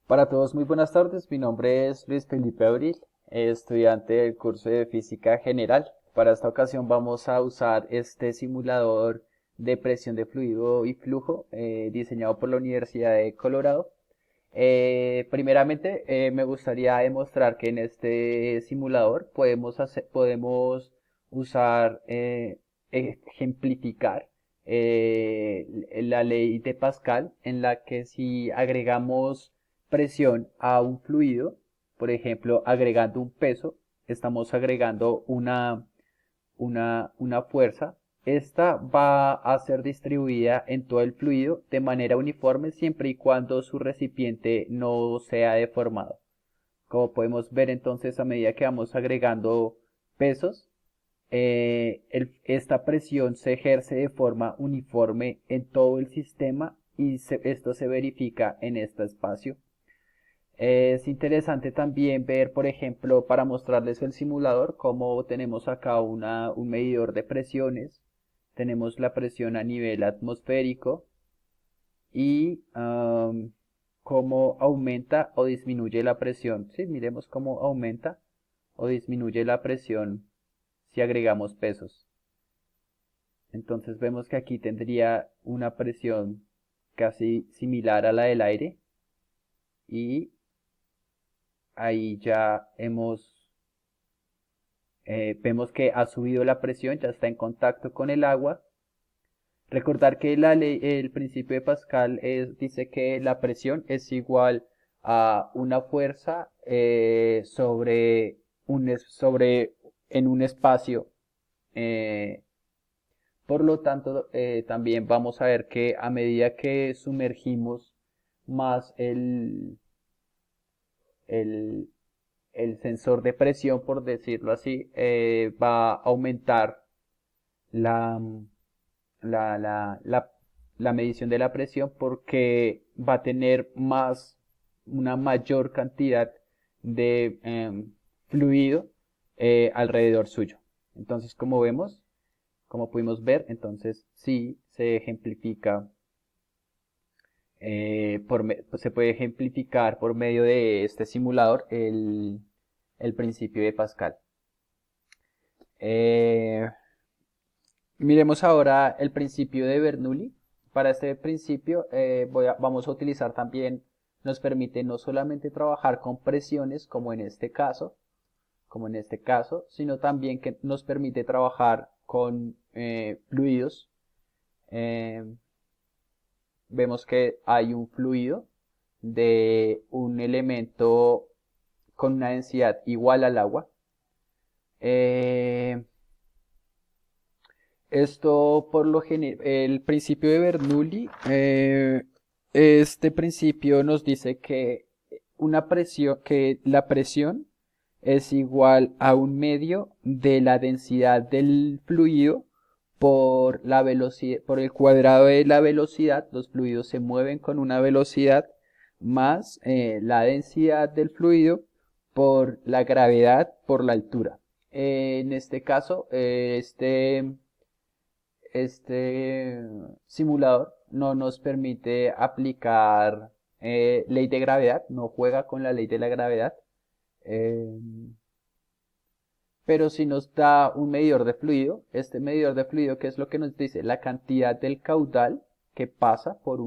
Para todos, muy buenas tardes. Mi nombre es Luis Felipe Abril, estudiante del curso de Física General. Para esta ocasión vamos a usar este simulador de presión de fluido y flujo diseñado por la Universidad de Colorado. Primeramente, me gustaría demostrar que en este simulador podemos usar, ejemplificar la ley de Pascal, en la que si agregamos presión a un fluido, por ejemplo, agregando un peso, estamos agregando una fuerza. Esta va a ser distribuida en todo el fluido de manera uniforme siempre y cuando su recipiente no sea deformado. Como podemos ver entonces, a medida que vamos agregando pesos, esta presión se ejerce de forma uniforme en todo el sistema y esto se verifica en este espacio. Es interesante también ver, por ejemplo, para mostrarles el simulador, cómo tenemos acá un medidor de presiones. Tenemos la presión a nivel atmosférico y cómo aumenta o disminuye la presión. Sí, miremos cómo aumenta o disminuye la presión si agregamos pesos. Entonces vemos que aquí tendría una presión casi similar a la del aire y ahí ya vemos que ha subido la presión, ya está en contacto con el agua. Recordar que el principio de Pascal dice que la presión es igual a una fuerza en un espacio. eh, por lo tanto, también vamos a ver que a medida que sumergimos más el, el sensor de presión, por decirlo así, va a aumentar la, la, la, la, la medición de la presión porque va a tener una mayor cantidad de fluido alrededor suyo. Entonces, como pudimos ver, entonces sí se ejemplifica, se puede ejemplificar por medio de este simulador el principio de Pascal. Eh, Miremos ahora el principio de Bernoulli. Para este principio vamos a utilizar también, nos permite no solamente trabajar con presiones como en este caso, sino también que nos permite trabajar con fluidos. Eh, Vemos que hay un fluido de un elemento con una densidad igual al agua. Eh, Esto por lo general, el principio de Bernoulli, este principio nos dice que que la presión es igual a un medio de la densidad del fluido por la velocidad, por el cuadrado de la velocidad. Los fluidos se mueven con una velocidad más la densidad del fluido por la gravedad por la altura. En este caso, este simulador no nos permite aplicar ley de gravedad, no juega con la ley de la gravedad, eh, pero sí nos da un medidor de fluido. Este medidor de fluido, ¿qué es lo que nos dice? La cantidad del caudal que pasa por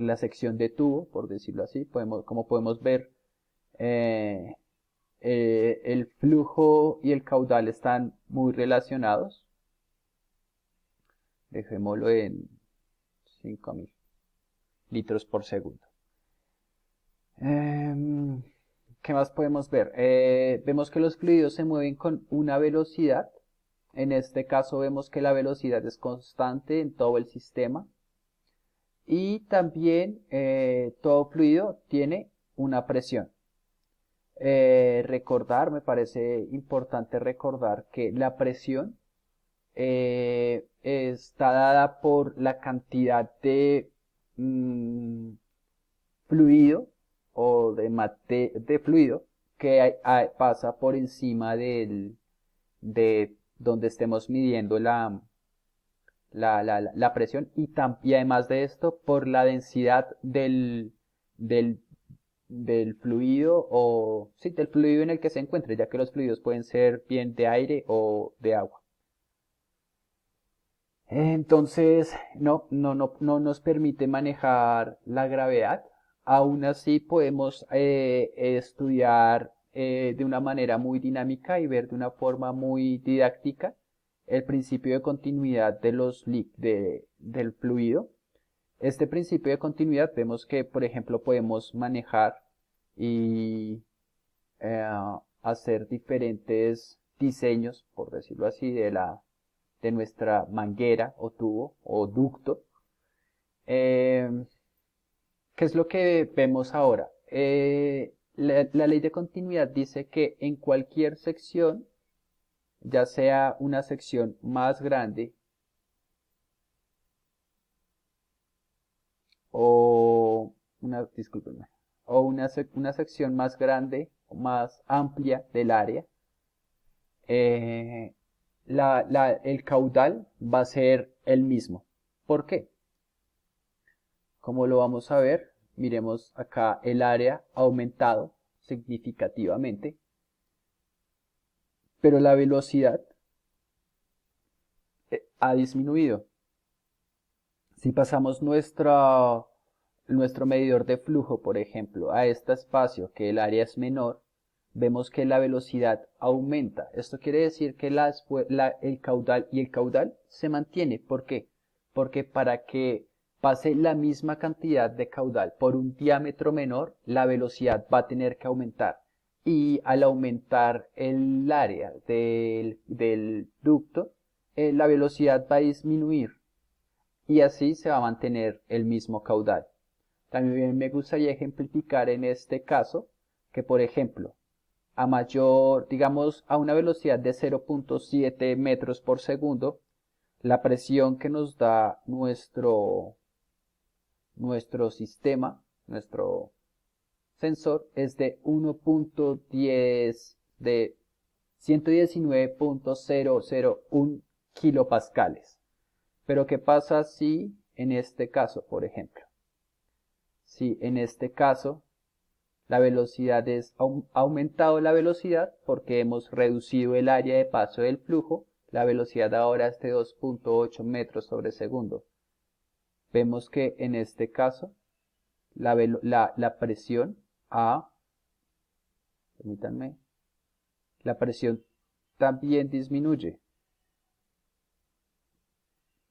la sección de tubo, por decirlo así. Como podemos ver, eh, el flujo y el caudal están muy relacionados. Dejémoslo en 5000 litros por segundo. Em, ¿Qué más podemos ver? Vemos que los fluidos se mueven con una velocidad. En este caso vemos que la velocidad es constante en todo el sistema. Y también todo fluido tiene una presión. Me parece importante recordar que la presión está dada por la cantidad de fluido o de fluido que pasa por encima de donde estemos midiendo la presión y además de esto por la densidad del, del fluido o sí, del fluido en el que se encuentre, ya que los fluidos pueden ser bien de aire o de agua. Entonces, no nos permite manejar la gravedad. Aún así, podemos estudiar de una manera muy dinámica y ver de una forma muy didáctica el principio de continuidad de del fluido. Este principio de continuidad vemos que, por ejemplo, podemos manejar y eh, hacer diferentes diseños, por decirlo así, de nuestra manguera o tubo o ducto. Eh, ¿Qué es lo que vemos ahora? La ley de continuidad dice que en cualquier sección, ya sea una sección más grande o discúlpenme, o una sección más grande o más amplia del área, eh, el caudal va a ser el mismo. ¿Por qué? Como lo vamos a ver, miremos acá el área ha aumentado significativamente, pero la velocidad ha disminuido. Si pasamos nuestro medidor de flujo, por ejemplo, a este espacio que el área es menor, vemos que la velocidad aumenta. Esto quiere decir que el caudal se mantiene. ¿Por qué? Porque para que pase la misma cantidad de caudal por un diámetro menor, la velocidad va a tener que aumentar. Y al aumentar el área del ducto, la velocidad va a disminuir y así se va a mantener el mismo caudal. También me gustaría ejemplificar en este caso que, por ejemplo, digamos, a una velocidad de 0.7 metros por segundo, la presión que nos da nuestro sistema, nuestro sensor, es de 1.10 de 119.001 kilopascales. Pero ¿qué pasa si en este caso, por ejemplo, si en este caso la velocidad ha aumentado la velocidad porque hemos reducido el área de paso del flujo, la velocidad ahora es de 2.8 metros sobre segundo. Vemos que en este caso la presión permítanme, la presión también disminuye.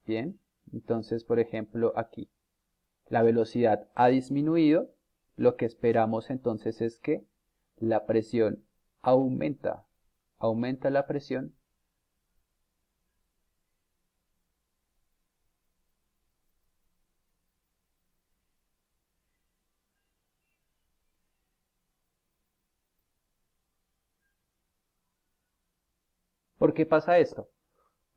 Bien, entonces por ejemplo aquí la velocidad ha disminuido, lo que esperamos entonces es que la presión aumenta la presión. ¿Por qué pasa esto?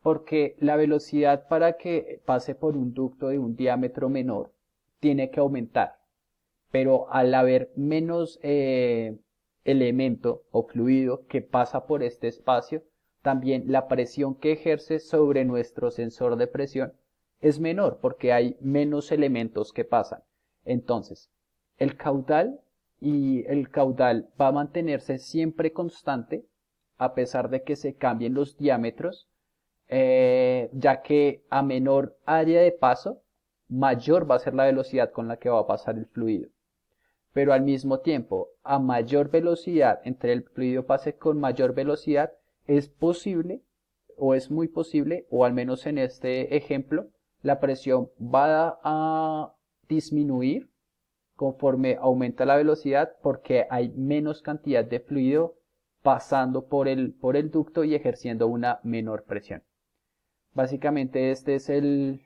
Porque la velocidad para que pase por un ducto de un diámetro menor tiene que aumentar, pero al haber menos elemento o fluido que pasa por este espacio, también la presión que ejerce sobre nuestro sensor de presión es menor porque hay menos elementos que pasan. Entonces, el caudal el caudal va a mantenerse siempre constante a pesar de que se cambien los diámetros, ya que a menor área de paso, mayor va a ser la velocidad con la que va a pasar el fluido. Pero al mismo tiempo, a mayor velocidad, entre el fluido pase con mayor velocidad, es posible, o es muy posible, o al menos en este ejemplo, la presión va a disminuir conforme aumenta la velocidad porque hay menos cantidad de fluido pasando por el ducto y ejerciendo una menor presión. Básicamente este es el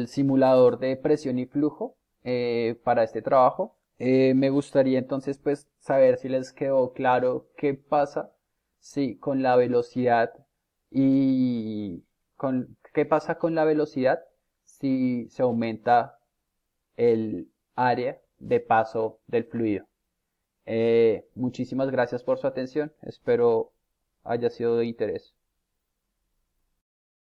simulador de presión y flujo para este trabajo. Me gustaría entonces pues saber si les quedó claro qué pasa si con la velocidad y qué pasa con la velocidad si se aumenta el área de paso del fluido. Muchísimas gracias por su atención. Espero haya sido de interés.